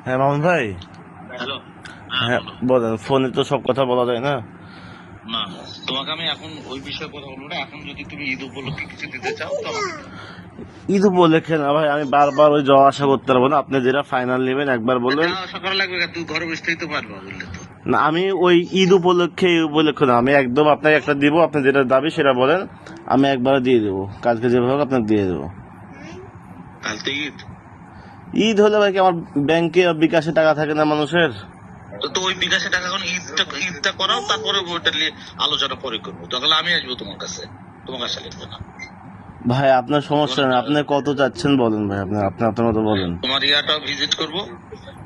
হ্যাঁ মামুন ভাই। হ্যালো। হ্যাঁ বলেন, ফোনে তো সব কথা বলা যায় না। না, তোমাকে আমি এখন ওই বিষয়ে কথা বলবো না। এখন যদি তুমি ঈদ উপলক্ষে কিছু দিতে চাও তো আমাকে দাও। ঈদ উপলক্ষে না ভাই, আমি বারবার ওই যাওয়া আসা করতে পারবো না। আপনি যেটা ফাইনাল নেবেন একবার বললেন। যা আশা করা লাগবে না, তুই ঘরে বসতেই তো পারবা বললে তো। না, আমি ওই ঈদ উপলক্ষে না, আমি একদম আপনাকে একটা দিব। আপনি যেটা দাবি সেটা বলেন, আমি একবার দিয়ে দেবো। কালকে যেভাবে হোক আপনাকে দিয়ে দেবো। কাল তো ঈদ। ঈদ হলে ভাই কি আমার ব্যাংকে বিকাশে টাকা থাকে না মানুষের? তো ওই বিকাশে টাকা এখন ঈদটা করাও, তারপরে ওইটা নিয়ে আলোচনা পরে করবো। তখন আমি আসবো তোমার কাছে, তোমার কাছে লিখবে না। ভাই আপনার সমস্যা নেই, আপনি কত চাচ্ছেন বলেন ভাই, আপনি আপনার মতো বলেন। তোমার ইয়াটাও ভিজিট করবো,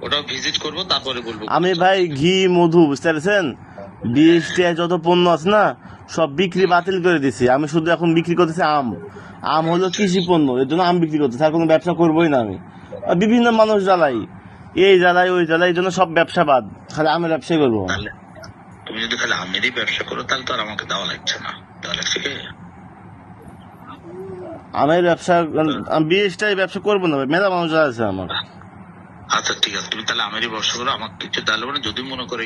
ওটাও ভিজিট করবো, তারপরে বলবো। আমি ভাই ঘি মধু বুঝতে পারছেন, বিএসটি যত পণ্য আছে না সব বিক্রি বাতিল করে দিছি। আমি শুধু এখন বিক্রি করতেছি আম। আম হলো কৃষি পণ্য, এর জন্য আম বিক্রি করতেছি, আর কোনো ব্যবসা করবোই না আমি। আর বিভিন্ন মানুষ জ্বালাই, এই জ্বালাই ওই জ্বালাই, এই জন্য সব ব্যবসা বাদ, খালি আমের ব্যবসাই করবো। তাহলে তুমি যদি খালি আমেরই ব্যবসা করো তাহলে তো আর আমাকে দেওয়া লাগছে না, দেওয়া লাগছে কি? আমের ব্যবসা, আমি বিএসটাই ব্যবসা করবো না ভাই, মেলা মানুষ আছে আমার। আচ্ছা ঠিক আছে, তুমি তাহলে আমেরই ব্যবসা করো, আমাকে কিছু তাহলে মানে যদি মনে করে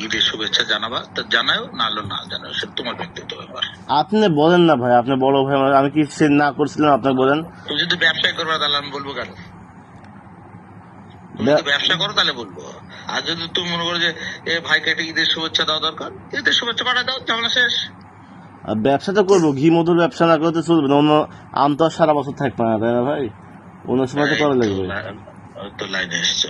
ঈদের শুভেচ্ছা জানাবা তা জানাও, না হলে না জানাও, সেটা তোমার ব্যক্তিগত ব্যাপার। আপনি বলেন না ভাই, আপনি বড় ভাই আমার, আমি কি সে না করছিলাম, আপনি বলেন। তুমি যদি ব্যবসায় করবা তাহলে আমি বলবো কেন? তুমি যদি ব্যবসা করো তাহলে বলবো। আর যদি তুমি মনে করো যে ভাইকে একটা ঈদের শুভেচ্ছা দেওয়া দরকার, ঈদের শুভেচ্ছা পাঠা দাও, ঝামেলা শেষ। আর ব্যবসা তো করবো, ঘি মধুর ব্যবসা না করতে চলবে না। অন্য আম তো আর সারা বছর থাকবে না, তাই না ভাই? অন্য সময় তো করা লাগবে। তো লাইনে এসছো।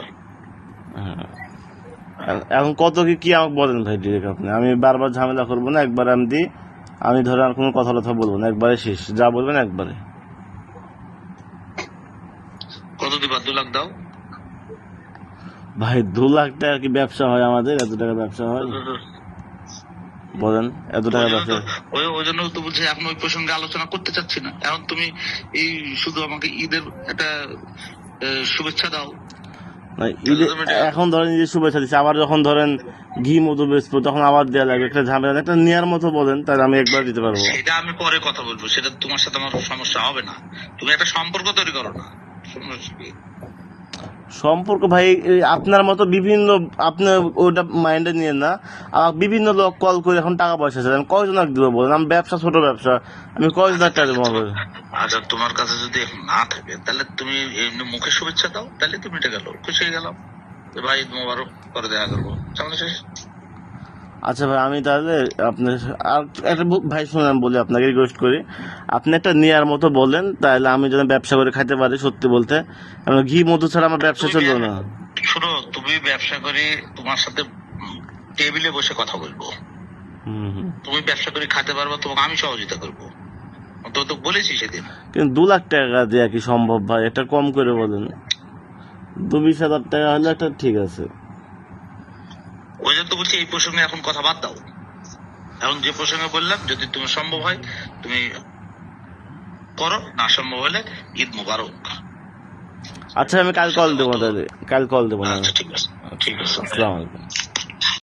এখন কত কি আমাকে বলেন ভাই ডিরেক্ট আপনি। আমি বারবার ঝামেলা করবো না, একবার আমি দিই। আমি ধরে আর কোনো কথা বলবো না, একবারে শেষ, যা বলবেন একবারে। কত দিবা? 2 লাখ দাও। ভাই 2 লাখ টাকা কি ব্যবসা হয় আমাদের? এত টাকা ব্যবসা হয়? বলেন, এত টাকা ব্যবসা? ওই জন্য তো বলছি এখন ওই প্রসঙ্গে আলোচনা করতে চাচ্ছি না। এখন তুমি এই শুধু আমাকে ঈদের একটা শুভেচ্ছা দাও। এখন ধরেন যে শুভেচ্ছা দিচ্ছে, আবার যখন ধরেন ঘি মধু বেচবো তখন আবার দেওয়া লাগবে, একটা ঝামেলা। একটা নেয়ার মতো বলেন, তাহলে আমি একবার দিতে পারবো। সেটা আমি পরে কথা বলবো, সেটা তোমার সাথে আমার সমস্যা হবে না। তুমি একটা সম্পর্ক তৈরি করো না। সম্পর্ক ভাই আপনার মতো বিভিন্ন, আপনি ওটা মাইন্ডে নিয়ে না। আমার বিভিন্ন লোক কল করে এখন টাকা পয়সা চাই, আমি কয়জন দিব বলেন? আমি ব্যবসা, ছোট ব্যবসা, আমি কয়জন টাকা দেবো? আচ্ছা তোমার কাছে যদি না থাকে তাহলে তুমি এমনি মুখে শুভেচ্ছা দাও, তাহলে তুমি এটা গেল, খুশি হয়ে গেলাম। ভাই ঈদ মোবারক, পরে দেখা করবো, ঝামেলা শেষ। আচ্ছা ভাই, আমি তাহলে আপনার আর একটা ভাই শুনেন বলি, আপনাকে রিকোয়েস্ট করি, আপনি একটা নেয়ার মতো বলেন, তাহলে আমি যেন ব্যবসা করে খাইতে পারি। সত্যি বলতে ঘি মধু ছাড়া আমার ব্যবসা চলবে না। শোনো, তুমি ব্যবসা করে তোমার সাথে টেবিলে বসে কথা বলবো, তুমি ব্যবসা করে খাতে পারবা, তোমাকে আমি সহযোগিতা করবো। তো বলেছি সেদিন। কিন্তু 2 লাখ টাকা দেওয়া কি সম্ভব ভাই? এটা কম করে বলেন। 20,000 টাকা হলে একটা ঠিক আছে। ওই জন্য তো বলছি এই প্রসঙ্গে এখন কথা বাদ দাও। এখন যে প্রসঙ্গে বললাম, যদি তুমি সম্ভব হয় তুমি করো, না সম্ভব হলে ঈদ মোবারক। আচ্ছা আমি কাল কল দেবো, তাহলে কাল কল দেবো। আচ্ছা ঠিক আছে, ঠিক আছে। আসসালামু আলাইকুম।